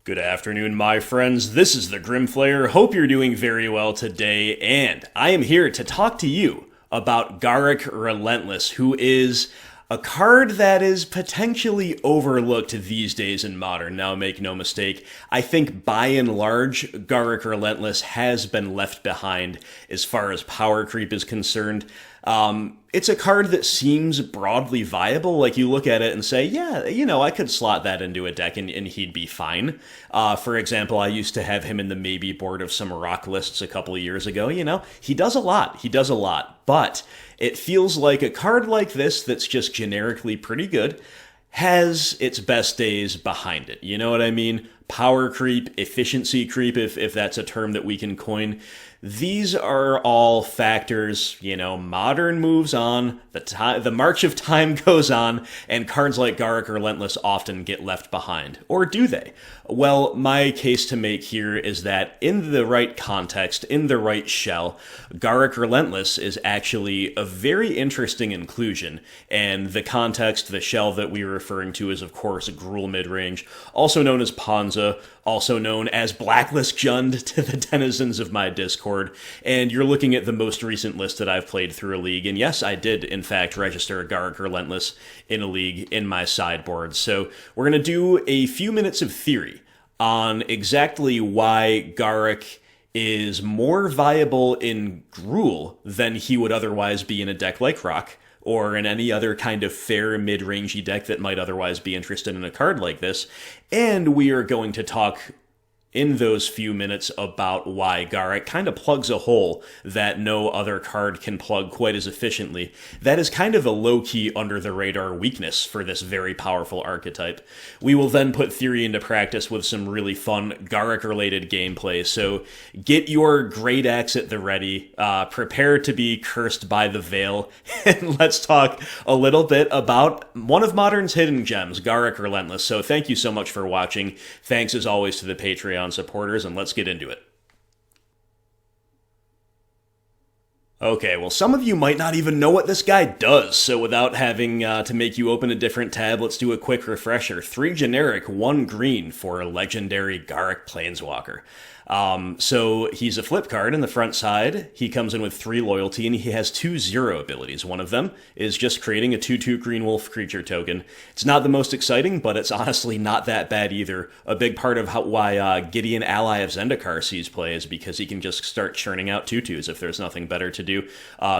Good afternoon, my friends. This is the Grimflayer. Hope you're doing very well today, and I am here to talk to you about Garruk Relentless, who is a card that is potentially overlooked these days in Modern. Now, make no mistake, I think by and large, Garruk Relentless has been left behind as far as power creep is concerned. It's a card that seems broadly viable. Like, you look at it and say, yeah, I could slot that into a deck and he'd be fine. For example, I used to have him in the maybe board of some rock lists a couple of years ago. He does a lot. But it feels like a card like this that's just generically pretty good has its best days behind it. You know what I mean? Power creep, efficiency creep, if that's a term that we can coin. These are all factors, Modern moves on, the march of time goes on, and cards like Garruk Relentless often get left behind. Or do they? Well, my case to make here is that in the right context, in the right shell, Garruk Relentless is actually a very interesting inclusion, and the context, the shell that we're referring to is, of course, Gruul midrange, also known as Ponza, also known as Blacklist Jund to the denizens of my Discord, and you're looking at the most recent list that I've played through a league, and yes, I did, in fact, register Garruk Relentless in a league in my sideboard. So we're going to do a few minutes of theory on exactly why Garruk is more viable in Gruul than he would otherwise be in a deck like Rock, or in any other kind of fair mid-rangey deck that might otherwise be interested in a card like this. And we are going to talk in those few minutes about why Garruk kind of plugs a hole that no other card can plug quite as efficiently. That is kind of a low-key under-the-radar weakness for this very powerful archetype. We will then put theory into practice with some really fun Garruk-related gameplay, so get your great axe at the ready, prepare to be cursed by the veil, and let's talk a little bit about one of Modern's hidden gems, Garruk Relentless. So thank you so much for watching. Thanks as always to the Patreon supporters, and let's get into it. Okay, well, some of you might not even know what this guy does, so without having to make you open a different tab, let's do a quick refresher. 3 generic, 1 green for a legendary Garruk Planeswalker. So he's a flip card in the front side. He comes in with 3 loyalty, and he has 2 0 abilities. One of them is just creating a 2/2 green wolf creature token. It's not the most exciting, but it's honestly not that bad either. A big part of why Gideon Ally of Zendikar sees play is because he can just start churning out 2/2s if there's nothing better to do.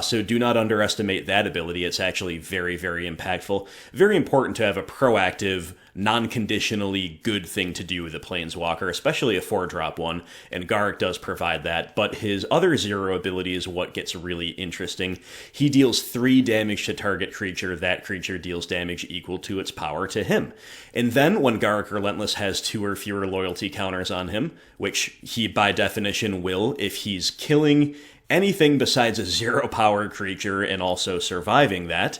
So do not underestimate that ability. It's actually very, very impactful. Very important to have a proactive, non-conditionally good thing to do with a Planeswalker, especially a 4-drop one, and Garruk does provide that, but his other 0 ability is what gets really interesting. He deals 3 damage to target creature. That creature deals damage equal to its power to him. And then, when Garruk Relentless has 2 or fewer loyalty counters on him, which he by definition will if he's killing anything besides a 0 power creature and also surviving that,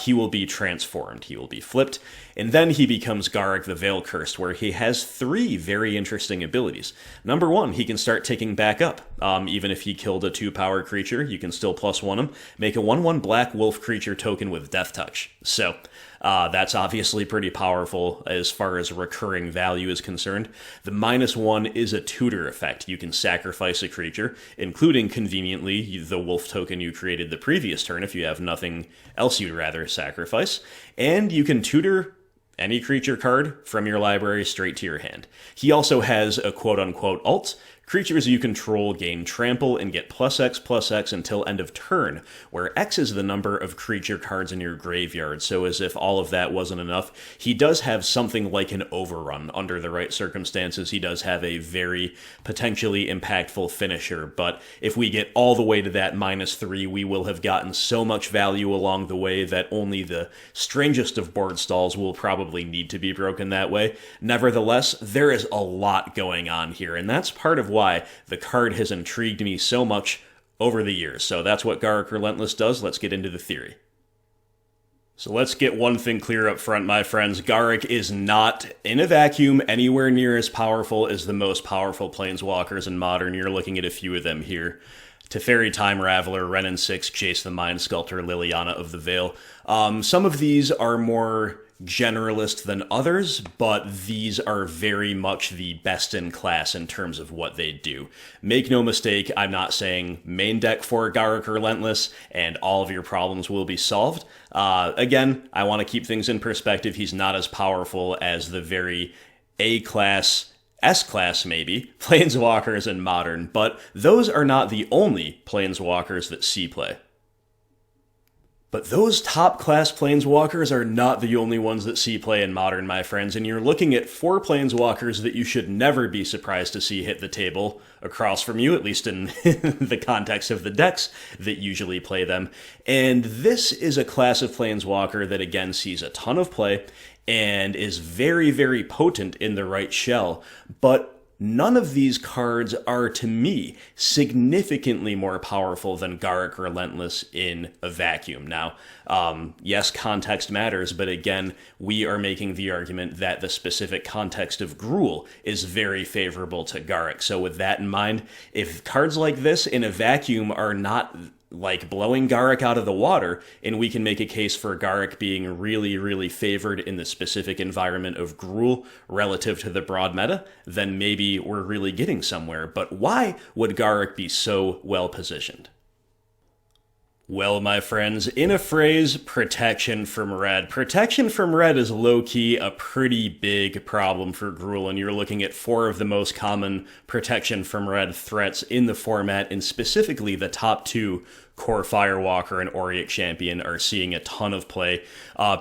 he will be transformed. He will be flipped. And then he becomes Garruk the Veil Cursed, where he has 3 very interesting abilities. Number 1, he can start ticking back up. Even if he killed a 2-power creature, you can still +1 him. Make a 1/1 black wolf creature token with Death Touch. So that's obviously pretty powerful as far as recurring value is concerned. The -1 is a tutor effect. You can sacrifice a creature, including, conveniently, the wolf token you created the previous turn if you have nothing else you'd rather sacrifice. And you can tutor any creature card from your library straight to your hand. He also has a quote-unquote ult. Creatures you control gain trample and get +X/+X until end of turn, where X is the number of creature cards in your graveyard. So as if all of that wasn't enough, he does have something like an overrun. Under the right circumstances, he does have a very potentially impactful finisher, but if we get all the way to that -3, we will have gotten so much value along the way that only the strangest of board stalls will probably need to be broken that way. Nevertheless, there is a lot going on here, and that's part of why the card has intrigued me so much over the years. So that's what Garruk Relentless does. Let's get into the theory. So let's get one thing clear up front, my friends. Garruk is not, in a vacuum, anywhere near as powerful as the most powerful Planeswalkers in Modern. You're looking at a few of them here. Teferi Time Raveler, Renin 6, Jace the Mind Sculptor, Liliana of the Veil. Some of these are more generalist than others, but these are very much the best in class in terms of what they do. Make no mistake, I'm not saying main deck for Garruk Relentless and all of your problems will be solved. Again, I want to keep things in perspective. He's not as powerful as the very A-class, S-class maybe, planeswalkers in Modern, but those are not the only planeswalkers that see play. But those top-class planeswalkers are not the only ones that see play in Modern, my friends, and you're looking at 4 planeswalkers that you should never be surprised to see hit the table across from you, at least in the context of the decks that usually play them. And this is a class of planeswalker that, again, sees a ton of play and is very, very potent in the right shell, but none of these cards are, to me, significantly more powerful than Garruk Relentless in a vacuum. Now, yes, context matters, but again, we are making the argument that the specific context of Gruul is very favorable to Garruk. So with that in mind, if cards like this in a vacuum are not like blowing Garruk out of the water, and we can make a case for Garruk being really, really favored in the specific environment of Gruul relative to the broad meta, then maybe we're really getting somewhere. But why would Garruk be so well positioned? Well, my friends, in a phrase, protection from red. Protection from red is low-key a pretty big problem for Gruul, and you're looking at 4 of the most common protection from red threats in the format, and specifically the top 2, Core Firewalker and Auric Champion, are seeing a ton of play.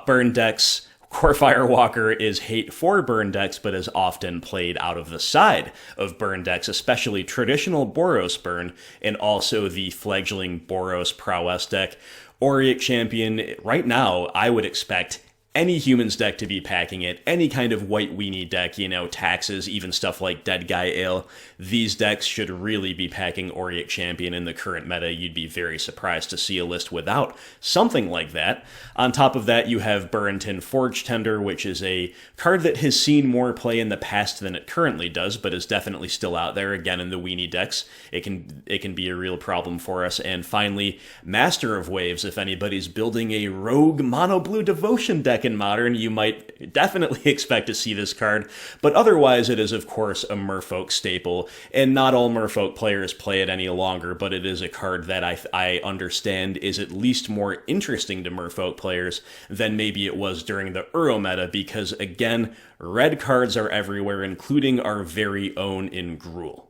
Burn decks, Core Firewalker is hate for burn decks, but is often played out of the side of burn decks, especially traditional Boros burn, and also the fledgling Boros Prowess deck. Auric Champion, right now, I would expect any humans deck to be packing it, any kind of white weenie deck, taxes, even stuff like Dead Guy Ale. These decks should really be packing Auric Champion in the current meta. You'd be very surprised to see a list without something like that. On top of that, you have Burrenton Forge Tender, which is a card that has seen more play in the past than it currently does, but is definitely still out there, again, in the weenie decks. It can be a real problem for us. And finally, Master of Waves. If anybody's building a rogue mono-blue devotion deck in Modern, you might definitely expect to see this card, but otherwise it is of course a Merfolk staple, and not all Merfolk players play it any longer, but it is a card that I understand is at least more interesting to Merfolk players than maybe it was during the Uro meta, because again, red cards are everywhere, including our very own in Gruul.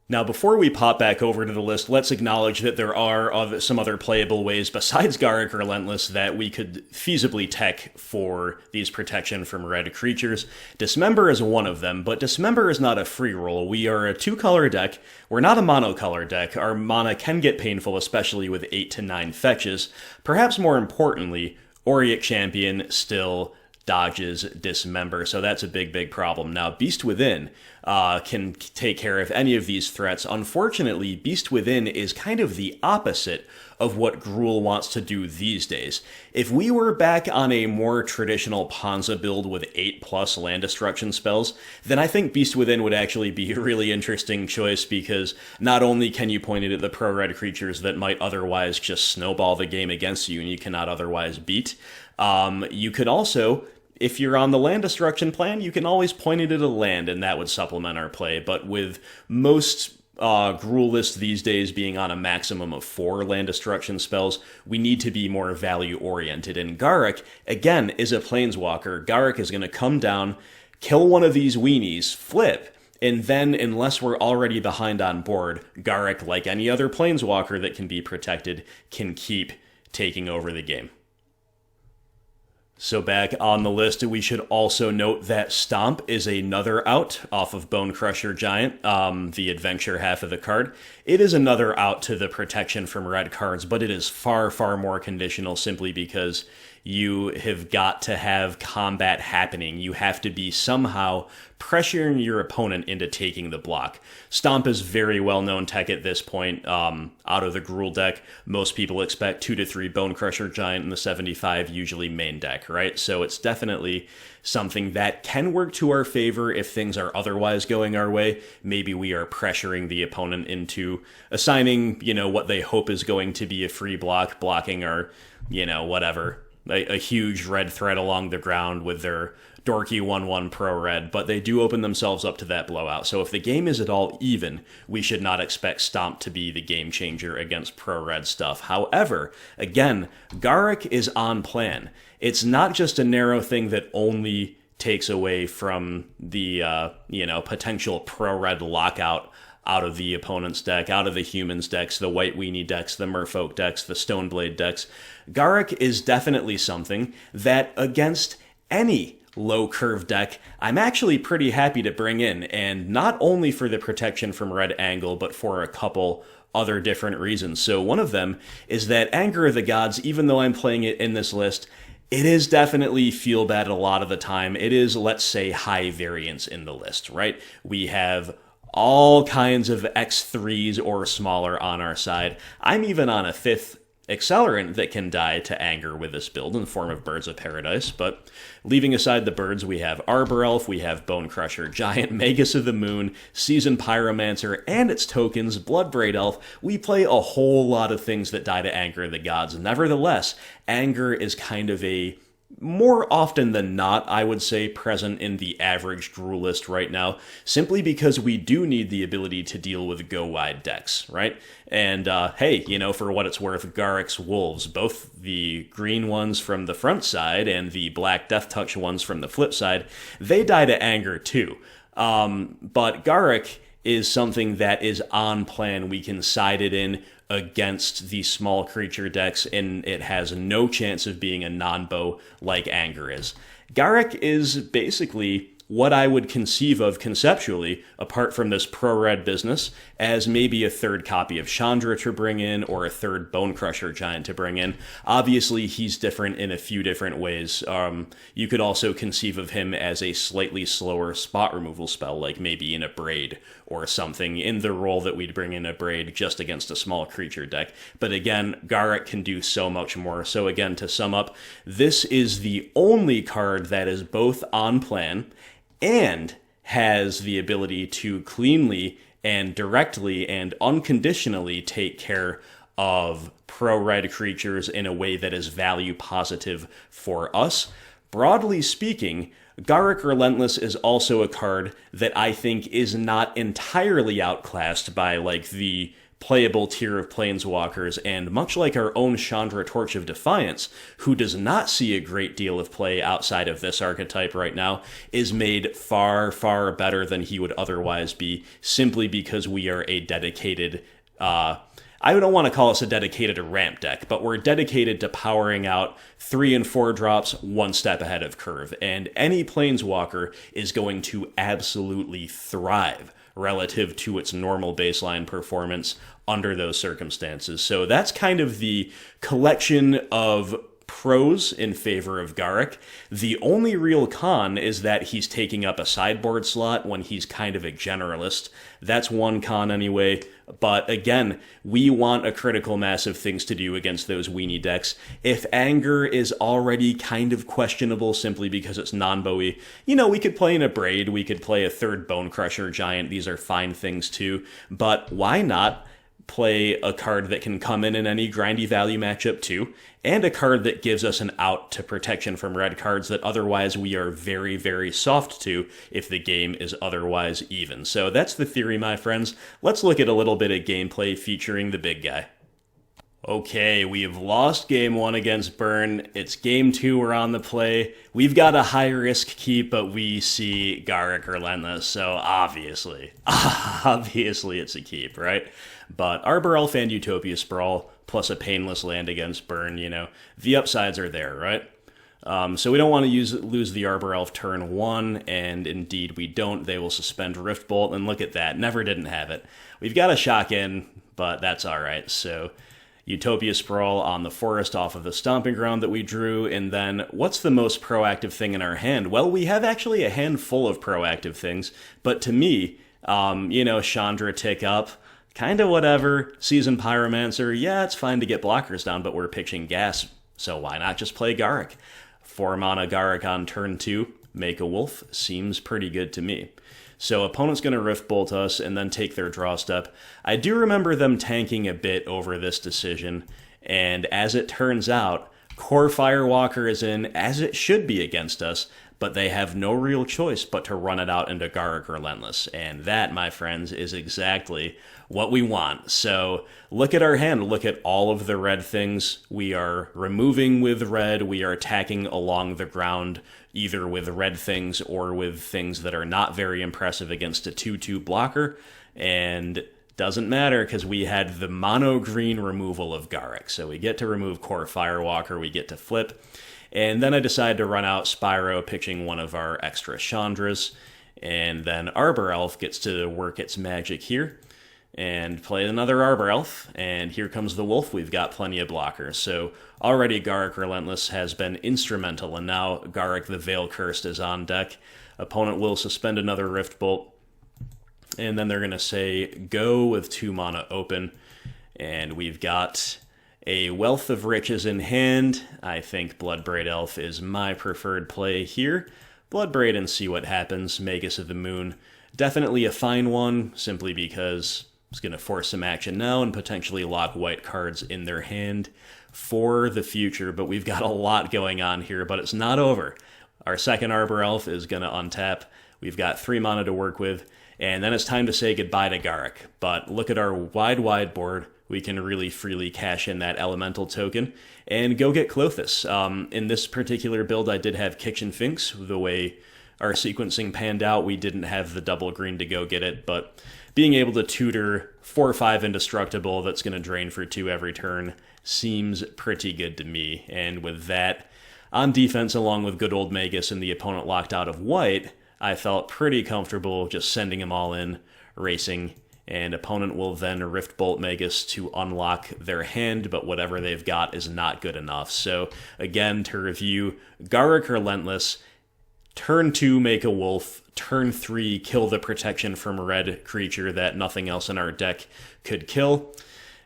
Now, before we pop back over to the list, let's acknowledge that there are some other playable ways besides Garruk Relentless that we could feasibly tech for these protection from red creatures. Dismember is one of them, but Dismember is not a free roll. We are a 2-color deck. We're not a monocolor deck. Our mana can get painful, especially with 8 to 9 fetches. Perhaps more importantly, Auric Champion still dodges Dismember, so that's a big, big problem. Now, Beast Within can take care of any of these threats. Unfortunately, Beast Within is kind of the opposite of what Gruul wants to do these days. If we were back on a more traditional Ponza build with 8+ land destruction spells, then I think Beast Within would actually be a really interesting choice, because not only can you point it at the pro-red creatures that might otherwise just snowball the game against you and you cannot otherwise beat, you could also, if you're on the land destruction plan, you can always point it at a land, and that would supplement our play. But with most Gruul lists these days being on a maximum of 4 land destruction spells, we need to be more value-oriented. And Garruk, again, is a planeswalker. Garruk is going to come down, kill one of these weenies, flip, and then, unless we're already behind on board, Garruk, like any other planeswalker that can be protected, can keep taking over the game. So back on the list, we should also note that Stomp is another out off of Bone Crusher Giant, the adventure half of the card. It is another out to the protection from red cards, but it is far, far more conditional, simply because you have got to have combat happening. You have to be somehow pressuring your opponent into taking the block. Stomp is very well-known tech at this point. Out of the Gruul deck, most people expect 2 to 3 Bone Crusher Giant in the 75, usually main deck, right? So it's definitely something that can work to our favor if things are otherwise going our way. Maybe we are pressuring the opponent into assigning, what they hope is going to be a free block, blocking our, whatever, a huge red thread along the ground with their dorky 1/1 pro-red, but they do open themselves up to that blowout. So if the game is at all even, we should not expect Stomp to be the game changer against pro-red stuff. However, again, Garruk is on plan. It's not just a narrow thing that only takes away from the potential pro-red lockout out of the opponent's deck, out of the humans' decks, the white weenie decks, the merfolk decks, the stoneblade decks. Garruk is definitely something that against any low curve deck, I'm actually pretty happy to bring in, and not only for the protection from red angle, but for a couple other different reasons. So one of them is that Anger of the Gods, even though I'm playing it in this list, it is definitely feel bad a lot of the time. It is, let's say, high variance in the list, right? We have all kinds of X3s or smaller on our side. I'm even on a 5th accelerant that can die to anger with this build in the form of Birds of Paradise, but leaving aside the birds, we have Arbor Elf, we have Bone Crusher, Giant, Magus of the Moon, Seasoned Pyromancer, and its tokens, Bloodbraid Elf. We play a whole lot of things that die to Anger of the Gods. Nevertheless, Anger is kind of a more often than not, I would say, present in the average Gruul list right now, simply because we do need the ability to deal with go-wide decks, right? And hey, for what it's worth, Garruk's Wolves, both the green ones from the front side and the black Death Touch ones from the flip side, they die to Anger too. But Garruk is something that is on plan. We can side it in against the small creature decks, and it has no chance of being a non-bow like Anger is. Garruk is basically what I would conceive of conceptually, apart from this pro-red business, as maybe a third copy of Chandra to bring in, or a third Bone Crusher Giant to bring in. Obviously, he's different in a few different ways. You could also conceive of him as a slightly slower spot removal spell, like maybe in a Braid or something, in the role that we'd bring in a Braid just against a small creature deck. But again, Garruk can do so much more. So again, to sum up, this is the only card that is both on plan and has the ability to cleanly and directly and unconditionally take care of pro-red creatures in a way that is value positive for us. Broadly speaking, Garruk Relentless is also a card that I think is not entirely outclassed by the playable tier of Planeswalkers, and much like our own Chandra Torch of Defiance, who does not see a great deal of play outside of this archetype right now, is made far, far better than he would otherwise be, simply because we are a dedicated, I don't want to call us a dedicated ramp deck, but we're dedicated to powering out 3 and 4 drops one step ahead of curve, and any Planeswalker is going to absolutely thrive relative to its normal baseline performance under those circumstances. So that's kind of the collection of pros in favor of Garruk. The only real con is that he's taking up a sideboard slot when he's kind of a generalist. That's one con anyway. But again, we want a critical mass of things to do against those weenie decks. If Anger is already kind of questionable simply because it's non-bowy, we could play in a Braid, we could play a third Bone Crusher Giant. These are fine things too. But why not play a card that can come in any grindy value matchup too, and a card that gives us an out to protection from red cards that otherwise we are very, very soft to if the game is otherwise even. So that's the theory, my friends. Let's look at a little bit of gameplay featuring the big guy. Okay, we've lost game 1 against Burn. It's game 2, we're on the play. We've got a high-risk keep, but we see Garruk Relentless, so obviously it's a keep, right? But Arbor Elf and Utopia Sprawl, plus a painless land against Burn, the upsides are there, right? So we don't want to lose the Arbor Elf turn 1, and indeed we don't. They will suspend Rift Bolt, and look at that, never didn't have it. We've got a shock in, but that's alright, so Utopia Sprawl on the forest off of the Stomping Ground that we drew, and then what's the most proactive thing in our hand? Well, we have actually a handful of proactive things, but to me, Chandra tick up, kind of whatever. Seasoned Pyromancer, yeah, it's fine to get blockers down, but we're pitching gas, so why not just play Garruk? 4 mana Garruk on turn 2, make a wolf, seems pretty good to me. So opponent's going to Rift Bolt us and then take their draw step. I do remember them tanking a bit over this decision, and as it turns out, Core Firewalker is in, as it should be against us, but they have no real choice but to run it out into Garruk Relentless. And that, my friends, is exactly what we want. So look at our hand. Look at all of the red things we are removing with red. We are attacking along the ground, either with red things or with things that are not very impressive against a 2/2 blocker. And doesn't matter because we had the mono green removal of Garruk. So we get to remove Core Firewalker, we get to flip. And then I decided to run out Spyro, pitching one of our extra Chandras. And then Arbor Elf gets to work its magic here and play another Arbor Elf. And here comes the Wolf. We've got plenty of blockers. So already Garruk Relentless has been instrumental. And now Garruk the Veil Cursed is on deck. Opponent will suspend another Rift Bolt. And then they're going to say go with 2 mana open. And we've got a Wealth of Riches in hand. I think Bloodbraid Elf is my preferred play here. Bloodbraid and see what happens. Magus of the Moon, definitely a fine one, simply because it's going to force some action now and potentially lock white cards in their hand for the future. But we've got a lot going on here, but it's not over. Our second Arbor Elf is going to untap. We've got 3 mana to work with. And then it's time to say goodbye to Garruk. But look at our wide board. We can really freely cash in that elemental token and go get Klothys. In this particular build, I did have Kitchen Finks. The way our sequencing panned out, we didn't have the double green to go get it. But being able to tutor 4/5 Indestructible that's going to drain for 2 every turn seems pretty good to me. And with that, on defense, along with good old Magus and the opponent locked out of white, I felt pretty comfortable just sending them all in, racing, and opponent will then Rift Bolt Magus to unlock their hand, but whatever they've got is not good enough. So again, to review, Garruk Relentless, turn 2 make a wolf, turn 3 kill the protection from red creature that nothing else in our deck could kill,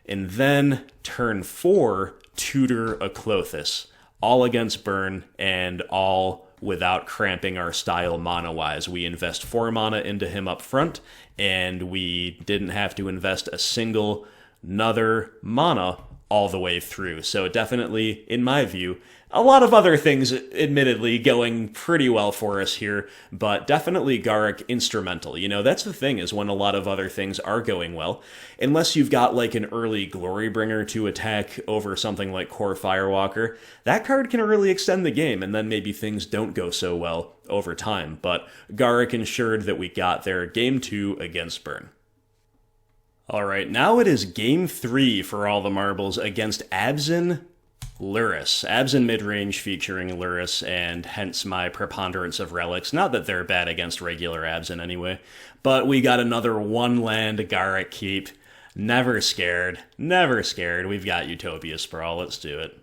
and then turn 4 tutor a Klothys, all against burn and all without cramping our style mana-wise. We invest 4 mana into him up front, and we didn't have to invest a single another mana all the way through. So definitely, in my view, a lot of other things, admittedly, going pretty well for us here, but definitely Garruk instrumental. You know, that's the thing, is when a lot of other things are going well, unless you've got like an early Glorybringer to attack over something like Core Firewalker, that card can really extend the game, and then maybe things don't go so well over time. But Garruk ensured that we got there Game 2 against Burn. Alright, now it is Game 3 for all the marbles against Abzan Lurrus. Abzan midrange featuring Lurrus, and hence my preponderance of relics. Not that they're bad against regular Abzan anyway, but we got another 1-land Garruk keep. Never scared. Never scared. We've got Utopia Sprawl. Let's do it.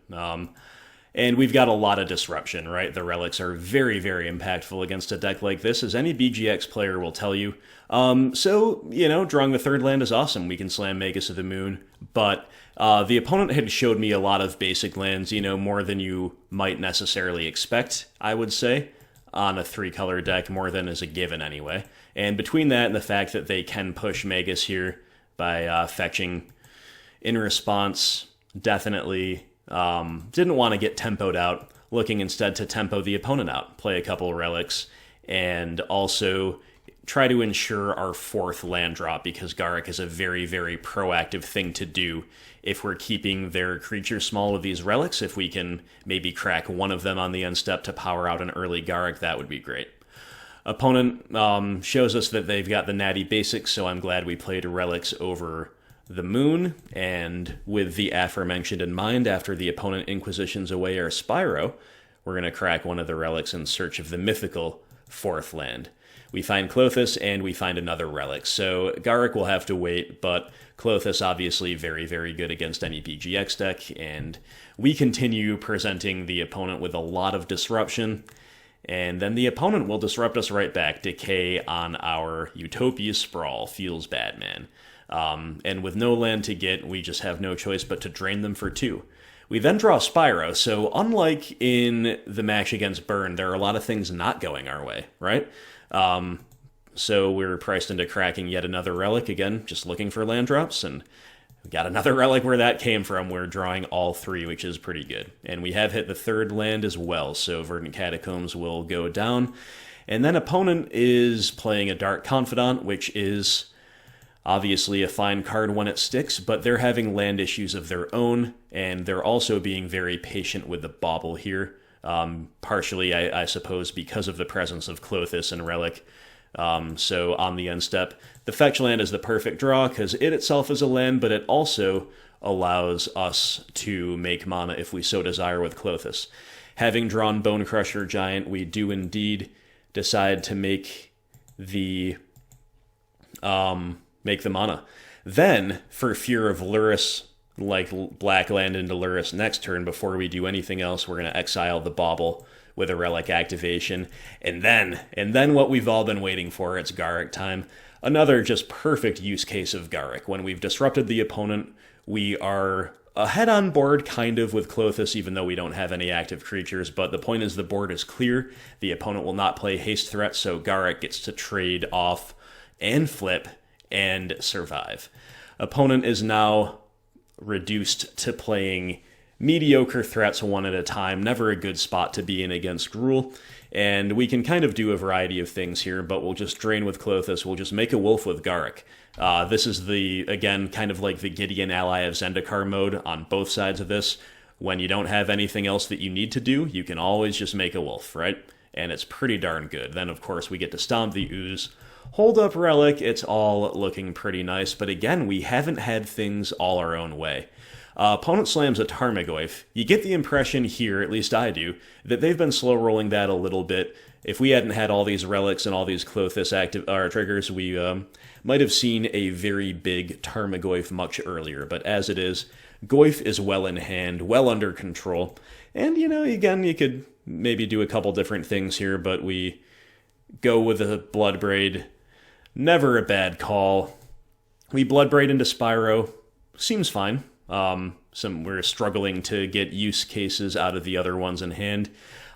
And we've got a lot of disruption, right? The relics are very, very impactful against a deck like this, as any BGX player will tell you. So, you know, drawing the 3rd land is awesome. We can slam Magus of the Moon, but the opponent had showed me a lot of basic lands, you know, more than you might necessarily expect, I would say, on a 3-color deck, more than is a given anyway. And between that and the fact that they can push Magus here by fetching in response, definitely didn't want to get tempoed out, looking instead to tempo the opponent out, play a couple relics, and also try to ensure our 4th land drop, because Garruk is a very, very proactive thing to do if we're keeping their creature small with these relics. If we can maybe crack one of them on the end step to power out an early Garruk, that would be great. Opponent shows us that they've got the natty basics, so I'm glad we played relics over the Moon, and with the aforementioned in mind, after the opponent inquisitions away our Spyro, we're going to crack one of the relics in search of the mythical 4th land. We find Klothys, and we find another relic. So Garruk will have to wait, but Klothys obviously very, very good against any PGX deck, and we continue presenting the opponent with a lot of disruption, and then the opponent will disrupt us right back. Decay on our Utopia Sprawl. Feels bad, man. And with no land to get, we just have no choice but to drain them for 2. We then draw Spyro, so unlike in the match against Burn, there are a lot of things not going our way, right? So we're priced into cracking yet another relic, again, just looking for land drops, and We got another relic where that came from. We're drawing all three, which is pretty good. And we have hit the third land as well, so Verdant Catacombs will go down. And then opponent is playing a Dark Confidant, which is obviously a fine card when it sticks, but they're having land issues of their own, and they're also being very patient with the bauble here. Partially, I suppose, because of the presence of Klothys and Relic. So on the end step, the fetch land is the perfect draw because it itself is a land, but it also allows us to make mana if we so desire with Klothys. Having drawn Bone Crusher Giant, we do indeed decide to make the mana. Then, for fear of Lurrus, like black land into Lurrus next turn, before we do anything else, we're going to exile the bauble with a relic activation. And then what we've all been waiting for, it's Garruk time. Another just perfect use case of Garruk. When we've disrupted the opponent, we are ahead on board kind of with Klothys, even though we don't have any active creatures, but the point is the board is clear. The opponent will not play haste threat, so Garruk gets to trade off and flip and survive. Opponent is now reduced to playing mediocre threats one at a time, never a good spot to be in against Gruul. And we can kind of do a variety of things here, but we'll just drain with Klothys, we'll just make a wolf with Garruk. This is again, kind of like the Gideon ally of Zendikar mode on both sides of this. When you don't have anything else that you need to do, you can always just make a wolf, right? And it's pretty darn good. Then, of course, we get to stomp the ooze, hold up Relic, it's all looking pretty nice, but again, we haven't had things all our own way. Opponent slams a Tarmogoyf. You get the impression here, at least I do, that they've been slow rolling that a little bit. If we hadn't had all these relics and all these Klothys triggers, we might have seen a very big Tarmogoyf much earlier. But as it is, Goyf is well in hand, well under control. And, again, you could maybe do a couple different things here, but we go with a Bloodbraid. Never a bad call. We Bloodbraid into Spyro. Seems fine. We're struggling to get use cases out of the other ones in hand.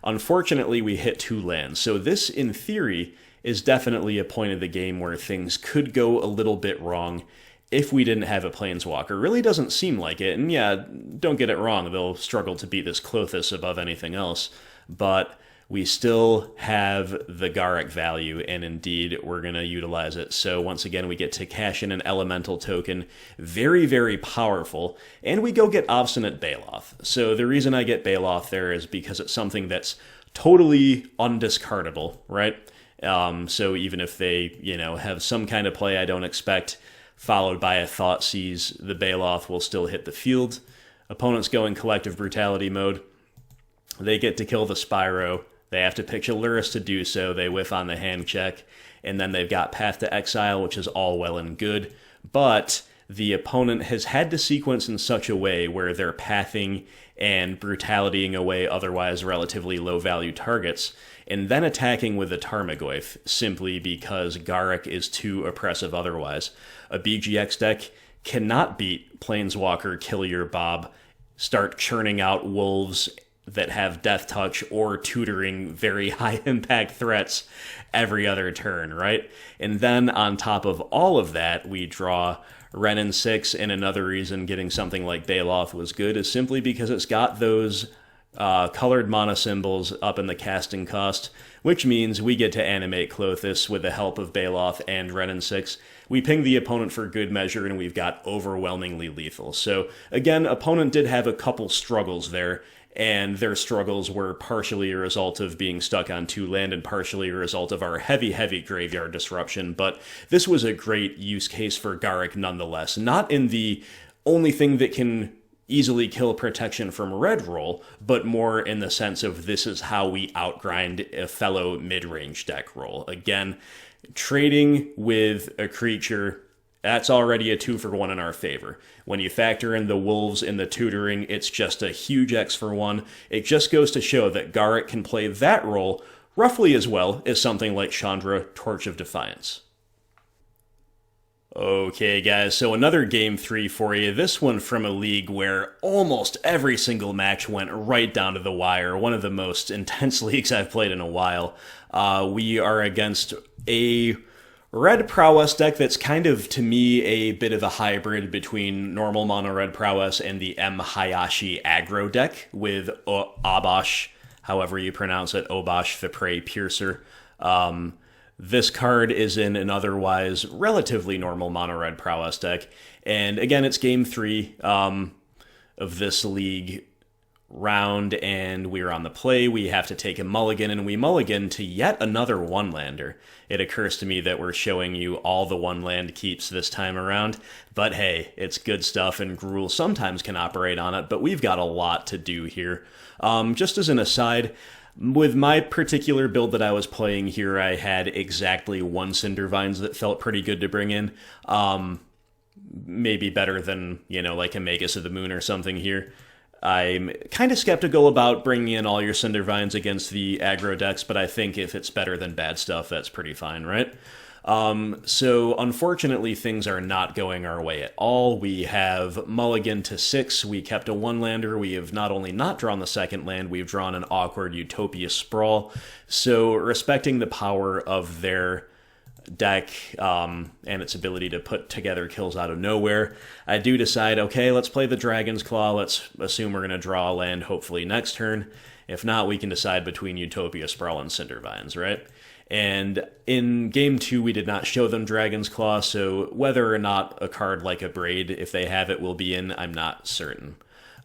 Unfortunately, we hit 2 lands, so this, in theory, is definitely a point of the game where things could go a little bit wrong if we didn't have a planeswalker. Really doesn't seem like it, and yeah, don't get it wrong, they'll struggle to beat this Klothys above anything else, but we still have the Garruk value, and indeed, we're going to utilize it. So once again, we get to cash in an elemental token, very, very powerful, and we go get Obstinate Baloth. So the reason I get Baloth there is because it's something that's totally undiscardable, right? So even if they, have some kind of play I don't expect, followed by a Thoughtseize, the Baloth will still hit the field. Opponents go in Collective Brutality mode. They get to kill the Spyro. They have to pitch a Lurrus to do so. They whiff on the hand check. And then they've got Path to Exile, which is all well and good. But the opponent has had to sequence in such a way where they're pathing and brutalitying away otherwise relatively low-value targets, and then attacking with a Tarmogoyf, simply because Garruk is too oppressive otherwise. A BGX deck cannot beat Planeswalker, Kill Your Bob, start churning out wolves that have Death Touch or tutoring very high-impact threats every other turn, right? And then on top of all of that, we draw Renin 6, and another reason getting something like Baloth was good is simply because it's got those colored mana symbols up in the casting cost, which means we get to animate Klothys with the help of Baloth and Renin 6. We ping the opponent for good measure, and we've got overwhelmingly lethal. So, again, opponent did have a couple struggles there, and their struggles were partially a result of being stuck on 2 land and partially a result of our heavy, heavy graveyard disruption. But this was a great use case for Garruk nonetheless. Not in the only thing that can easily kill protection from red roll, but more in the sense of this is how we outgrind a fellow mid-range deck roll. Again, trading with a creature, that's already a 2-for-1 in our favor. When you factor in the wolves and the tutoring, it's just a huge X for 1. It just goes to show that Garruk can play that role roughly as well as something like Chandra, Torch of Defiance. Okay, guys, so another Game 3 for you. This one from a league where almost every single match went right down to the wire. One of the most intense leagues I've played in a while. We are against a red Prowess deck that's kind of, to me, a bit of a hybrid between normal mono red Prowess and the M. Hayashi aggro deck with Obosh, however you pronounce it, Obosh the Prey Piercer. This card is in an otherwise relatively normal mono red Prowess deck. And again, it's game 3 of this league round, and we're on the play. We have to take a mulligan, and we mulligan to yet another one-lander. It occurs to me that we're showing you all the one-land keeps this time around, but hey, it's good stuff, and Gruul sometimes can operate on it, but we've got a lot to do here. Just as an aside, with my particular build that I was playing here, I had exactly 1 Cindervines that felt pretty good to bring in. Maybe better than, like a Magus of the Moon or something here. I'm kind of skeptical about bringing in all your Cindervines against the aggro decks, but I think if it's better than bad stuff, that's pretty fine, right? So unfortunately, things are not going our way at all. We have mulligan to 6. We kept a one-lander. We have not only not drawn the second land, we've drawn an awkward Utopia Sprawl. So respecting the power of their deck and its ability to put together kills out of nowhere, I do decide, okay, let's play the Dragon's Claw. Let's assume we're going to draw a land hopefully next turn. If not, we can decide between Utopia Sprawl and Cindervines, right? And in game 2, we did not show them Dragon's Claw, so whether or not a card like a Braid, if they have it, will be in, I'm not certain.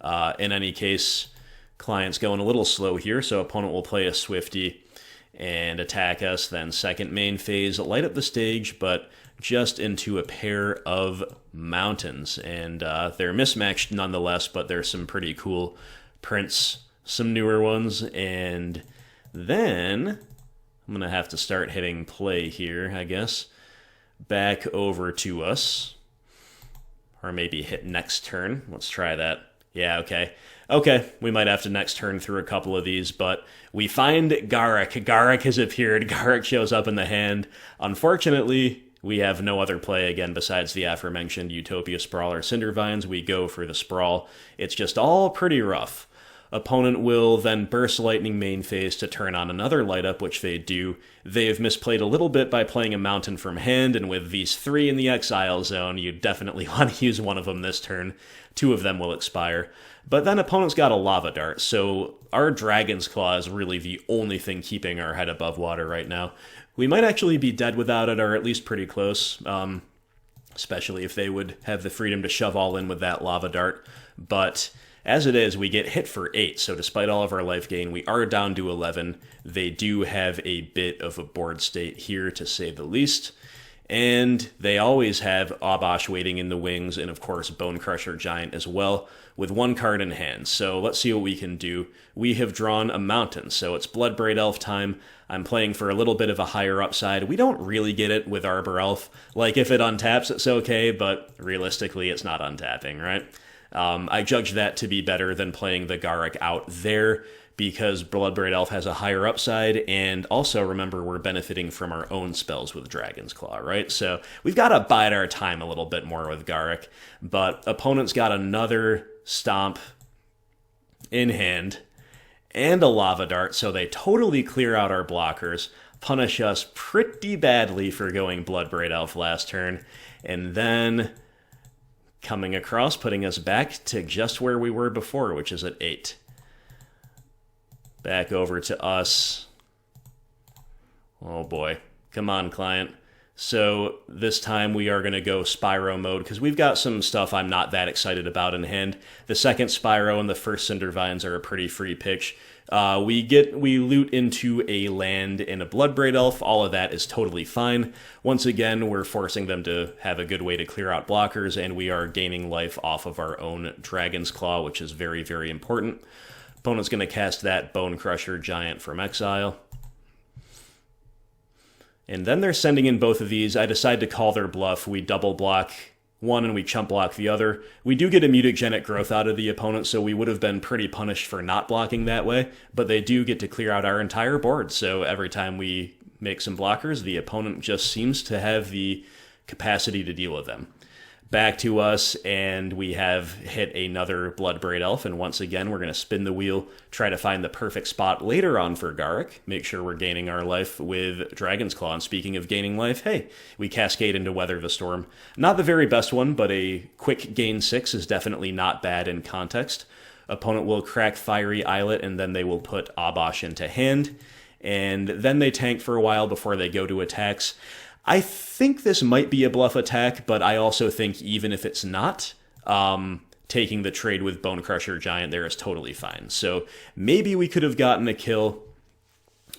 In any case, client's going a little slow here, so opponent will play a Swifty and attack us, then second main phase, light up the stage, but just into a pair of mountains. And they're mismatched nonetheless, but there's some pretty cool prints, some newer ones. And then I'm going to have to start hitting play here, I guess. Back over to us. Or maybe hit next turn. Let's try that. Yeah, okay. Okay, we might have to next turn through a couple of these, but we find Garruk. Garruk has appeared. Garruk shows up in the hand. Unfortunately, we have no other play again besides the aforementioned Utopia Sprawl or Cindervines. We go for the Sprawl. It's just all pretty rough. Opponent will then burst Lightning main phase to turn on another light up, which they do. They have misplayed a little bit by playing a mountain from hand, and with these 3 in the exile zone, you definitely want to use one of them this turn. 2 of them will expire. But then opponent's got a Lava Dart, so our Dragon's Claw is really the only thing keeping our head above water right now. We might actually be dead without it, or at least pretty close, especially if they would have the freedom to shove all in with that Lava Dart. But as it is, we get hit for 8, so despite all of our life gain, we are down to 11. They do have a bit of a board state here, to say the least. And they always have Obosh waiting in the wings, and of course Bone Crusher Giant as well, with 1 card in hand. So let's see what we can do. We have drawn a mountain, so it's Bloodbraid Elf time. I'm playing for a little bit of a higher upside. We don't really get it with Arbor Elf. Like, if it untaps, it's okay, but realistically, it's not untapping, right? I judge that to be better than playing the Garruk out there, because Bloodbraid Elf has a higher upside, and also remember we're benefiting from our own spells with Dragon's Claw, right? So we've got to bide our time a little bit more with Garruk, but opponent's got another Stomp in hand and a Lava Dart, so they totally clear out our blockers, punish us pretty badly for going Bloodbraid Elf last turn, and then coming across, putting us back to just where we were before, which is at 8. Back over to us. Oh boy. Come on, client. So this time we are going to go Spyro mode, because we've got some stuff I'm not that excited about in hand. The second Spyro and the first Cindervines are a pretty free pitch. We loot into a land and a Bloodbraid Elf. All of that is totally fine. Once again, we're forcing them to have a good way to clear out blockers, and we are gaining life off of our own Dragon's Claw, which is very, very important. Opponent's going to cast that Bone Crusher Giant from exile. And then they're sending in both of these. I decide to call their bluff. We double block one and we chump block the other. We do get a mutagenic growth out of the opponent, so we would have been pretty punished for not blocking that way, but they do get to clear out our entire board, so every time we make some blockers, the opponent just seems to have the capacity to deal with them. back to us, and we have hit another Bloodbraid Elf, and once again, we're going to spin the wheel, try to find the perfect spot later on for Garruk, make sure we're gaining our life with Dragon's Claw. And speaking of gaining life, hey, we cascade into Weather the Storm. Not the very best one, but a quick gain 6 is definitely not bad in context. Opponent will crack Fiery Islet, and then they will put Obosh into hand, and then they tank for a while before they go to attacks. I think this might be a bluff attack, but I also think even if it's not, taking the trade with Bonecrusher Giant there is totally fine. So maybe we could have gotten a kill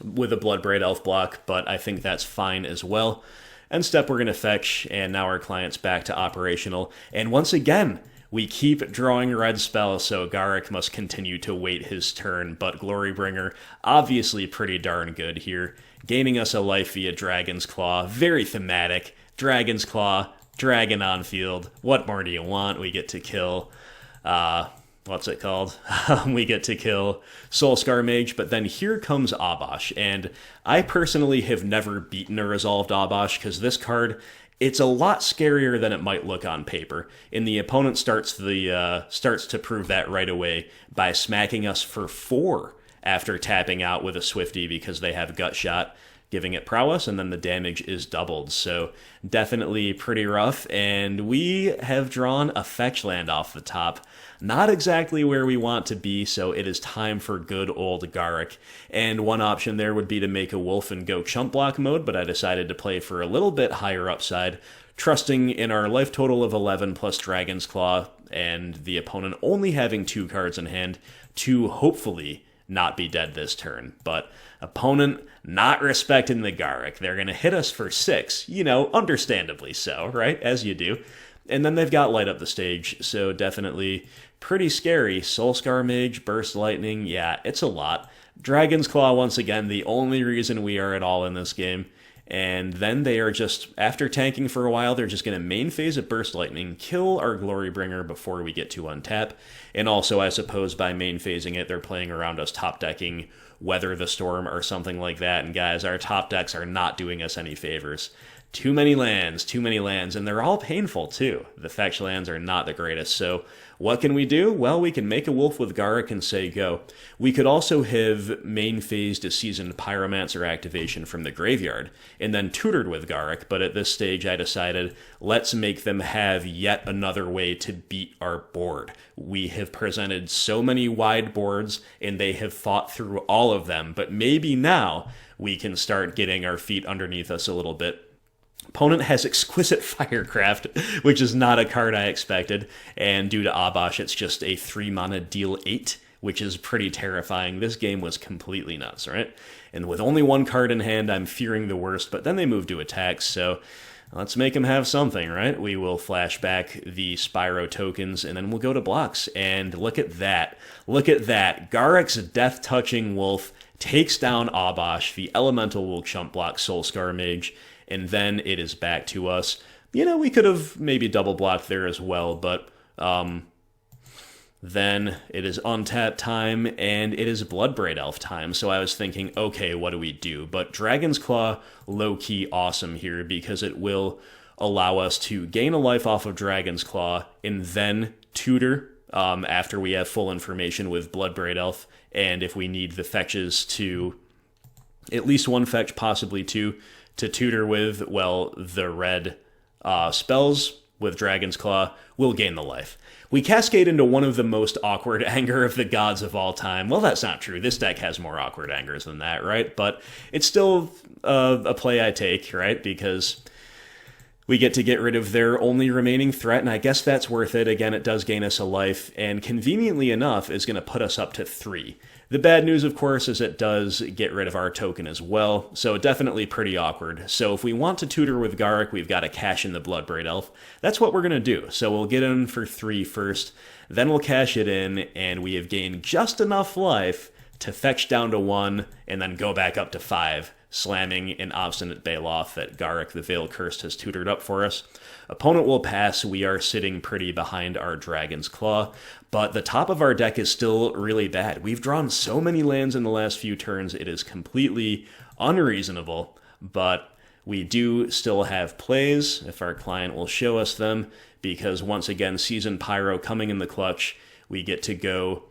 with a Bloodbraid Elf block, but I think that's fine as well. End step, we're going to fetch, and now our client's back to operational. And once again, we keep drawing red spells, so Garruk must continue to wait his turn, but Glorybringer, obviously pretty darn good here, gaining us a life via Dragon's Claw. Very thematic. Dragon's Claw, Dragon on field. What more do you want? We get to kill, what's it called? We get to kill Soulscar Mage, but then here comes Obosh, and I personally have never beaten a Resolved Obosh, because this card, it's a lot scarier than it might look on paper, and the opponent starts to prove that right away by smacking us for 4 after tapping out with a Swifty because they have Gut Shot, giving it Prowess, and then the damage is doubled. So definitely pretty rough, and we have drawn a fetch land off the top. Not exactly where we want to be, so it is time for good old Garruk. And one option there would be to make a wolf and go chump block mode, but I decided to play for a little bit higher upside, trusting in our life total of 11 plus Dragon's Claw, and the opponent only having 2 cards in hand to hopefully not be dead this turn. But opponent not respecting the Garruk. They're going to hit us for 6, understandably so, right? As you do. And then they've got Light Up the Stage, so definitely pretty scary. Soulscar Mage, Burst Lightning, yeah, it's a lot. Dragon's Claw, once again, the only reason we are at all in this game. And then they are just, after tanking for a while, they're just going to main phase a Burst Lightning, kill our Glorybringer before we get to untap. And also, I suppose, by main phasing it, they're playing around us top decking Weather the Storm or something like that. And guys, our top decks are not doing us any favors. Too many lands, and they're all painful too. The fetch lands are not the greatest, so what can we do? Well, we can make a wolf with Garruk and say go. We could also have main phased a Seasoned Pyromancer activation from the graveyard, and then tutored with Garruk, but at this stage I decided, let's make them have yet another way to beat our board. We have presented so many wide boards, and they have fought through all of them, but maybe now we can start getting our feet underneath us a little bit. Opponent has Exquisite Firecraft, which is not a card I expected, and due to Obosh, it's just a 3-mana deal 8, which is pretty terrifying. This game was completely nuts, right? And with only 1 card in hand, I'm fearing the worst, but then they move to attacks, so let's make them have something, right? We will flash back the Spyro tokens, and then we'll go to blocks, and look at that. Look at that. Garruk's Death-Touching Wolf takes down Obosh. The Elemental will chump block Soulscar Mage, and then it is back to us. We could have maybe double blocked there as well, but then it is untap time, and it is Bloodbraid Elf time. So I was thinking, okay, what do we do? But Dragon's Claw, low-key awesome here, because it will allow us to gain a life off of Dragon's Claw, and then tutor after we have full information with Bloodbraid Elf, and if we need the fetches to, at least 1 fetch, possibly 2, to tutor with, well, the red spells with Dragon's Claw, we'll gain the life. We cascade into one of the most awkward Anger of the Gods of all time. Well, that's not true. This deck has more awkward Angers than that, right? But it's still a play I take, right? Because we get to get rid of their only remaining threat, and I guess that's worth it. Again, it does gain us a life, and conveniently enough, is going to put us up to 3. The bad news, of course, is it does get rid of our token as well, so definitely pretty awkward. So if we want to tutor with Garruk, we've got to cash in the Bloodbraid Elf. That's what we're going to do. So we'll get in for 3 first, then we'll cash it in, and we have gained just enough life to fetch down to 1, and then go back up to 5, slamming an Obstinate Baloth that Garruk the Veil Cursed has tutored up for us. Opponent will pass. We are sitting pretty behind our Dragon's Claw, but the top of our deck is still really bad. We've drawn so many lands in the last few turns, it is completely unreasonable, but We do still have plays, if our client will show us them, because once again, Season Pyro coming in the clutch, we get to go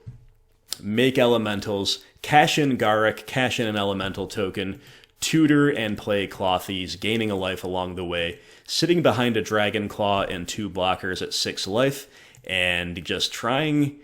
make elementals, cash in Garruk, cash in an elemental token, tutor and play Clothies, gaining a life along the way, sitting behind a Dragon Claw and 2 blockers at 6 life, and just trying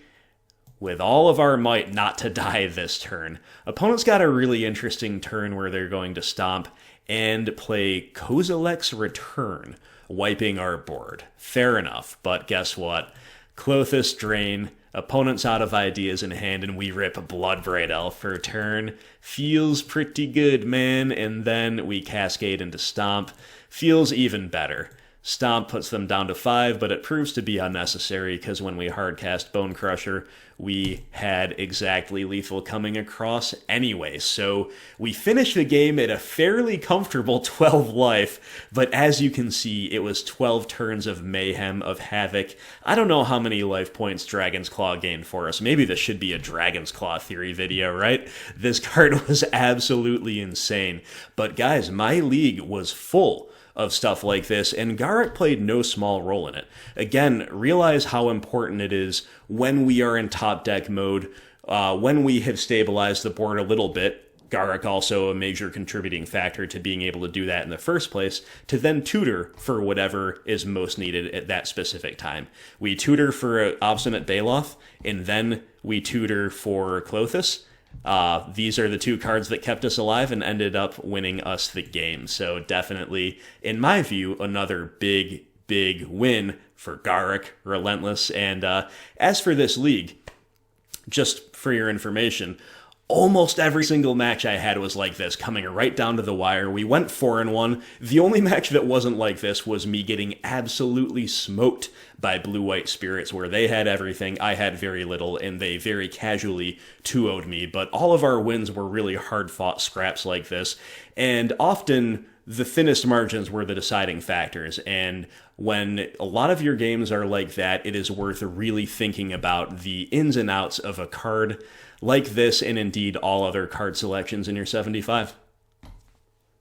with all of our might not to die this turn. Opponent's got a really interesting turn where they're going to stomp and play Kozilek's Return, wiping our board. Fair enough, but guess what? Klothys Drain, opponent's out of ideas in hand, and we rip Bloodbraid Elf for turn. Feels pretty good, man, and then we cascade into Stomp. Feels even better. Stomp puts them down to 5, but it proves to be unnecessary because when we hardcast Bone Crusher, we had exactly lethal coming across anyway. So we finished the game at a fairly comfortable 12 life, but as you can see, it was 12 turns of mayhem, of havoc. I don't know how many life points Dragon's Claw gained for us. Maybe this should be a Dragon's Claw theory video, right? This card was absolutely insane. But guys, my league was full of stuff like this, and Garruk played no small role in it. Again, realize how important it is when we are in top deck mode, when we have stabilized the board a little bit. Garruk also a major contributing factor to being able to do that in the first place, to then tutor for whatever is most needed at that specific time. We tutor for Obstinate Baloth, and then we tutor for Klothys. These are the 2 cards that kept us alive and ended up winning us the game. So definitely, in my view, another big win for Garruk Relentless. And as for this league, just for your information, almost every single match I had was like this, coming right down to the wire. We went 4-1. The only match that wasn't like this was me getting absolutely smoked by Blue-White Spirits, where they had everything, I had very little, and they very casually 2-0'd me. But all of our wins were really hard-fought scraps like this, and often the thinnest margins were the deciding factors. And when a lot of your games are like that, it is worth really thinking about the ins and outs of a card like this, and indeed all other card selections in your 75.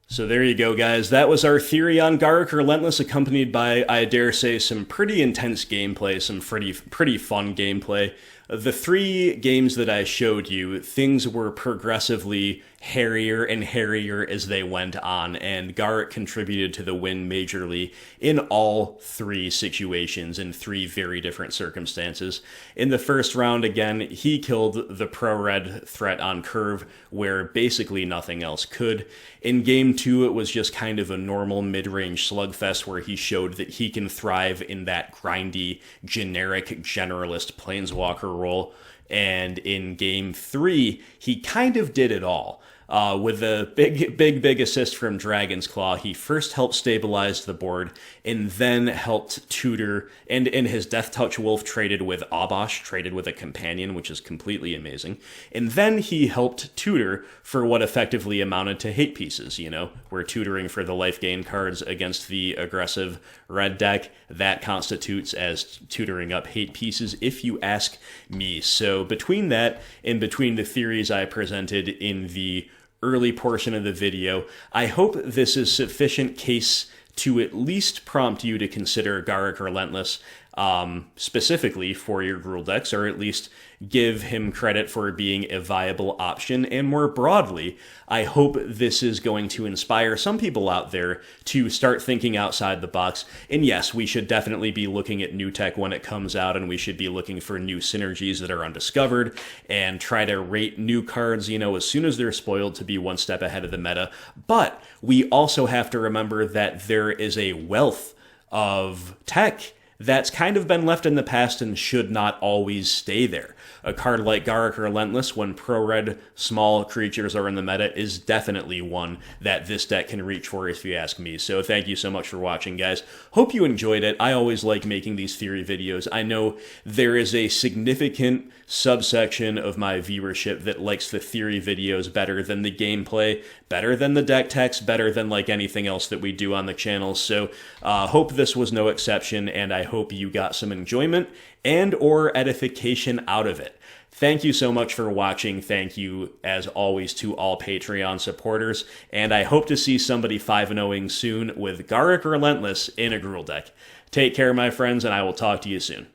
So there you go, guys. That was our theory on Garruk Relentless, accompanied by, I dare say, some pretty intense gameplay, some pretty fun gameplay. The 3 games that I showed you, things were progressively hairier and hairier as they went on, and Garruk contributed to the win majorly in all 3 situations in 3 very different circumstances. In the first round, again, he killed the pro-red threat on curve, where basically nothing else could. In game 2, it was just kind of a normal mid-range slugfest where he showed that he can thrive in that grindy, generic generalist planeswalker role. And in game 3, he kind of did it all. With a big assist from Dragon's Claw, he first helped stabilize the board, and then helped tutor, and in his Death Touch Wolf traded with Obosh, traded with a companion, which is completely amazing. And then he helped tutor for what effectively amounted to hate pieces, you know? We're tutoring for the life gain cards against the aggressive red deck. That constitutes as tutoring up hate pieces, if you ask me. So between that, and between the theories I presented in the early portion of the video, I hope this is sufficient case to at least prompt you to consider Garruk Relentless, specifically for your Gruul decks, or at least give him credit for being a viable option. And more broadly, I hope this is going to inspire some people out there to start thinking outside the box. And yes, we should definitely be looking at new tech when it comes out, and we should be looking for new synergies that are undiscovered, and try to rate new cards, you know, as soon as they're spoiled, to be one step ahead of the meta. But we also have to remember that there is a wealth of tech that's kind of been left in the past and should not always stay there. A card like Garruk Relentless, when pro-red small creatures are in the meta, is definitely one that this deck can reach for, if you ask me. So thank you so much for watching, guys. Hope you enjoyed it. I always like making these theory videos. I know there is a significant subsection of my viewership that likes the theory videos better than the gameplay, better than the deck text, better than like anything else that we do on the channel. So hope this was no exception, and I hope you got some enjoyment and or edification out of it. Thank you so much for watching. Thank you, as always, to all Patreon supporters. And I hope to see somebody 5-0ing soon with Garruk Relentless in a Gruul deck. Take care, my friends, and I will talk to you soon.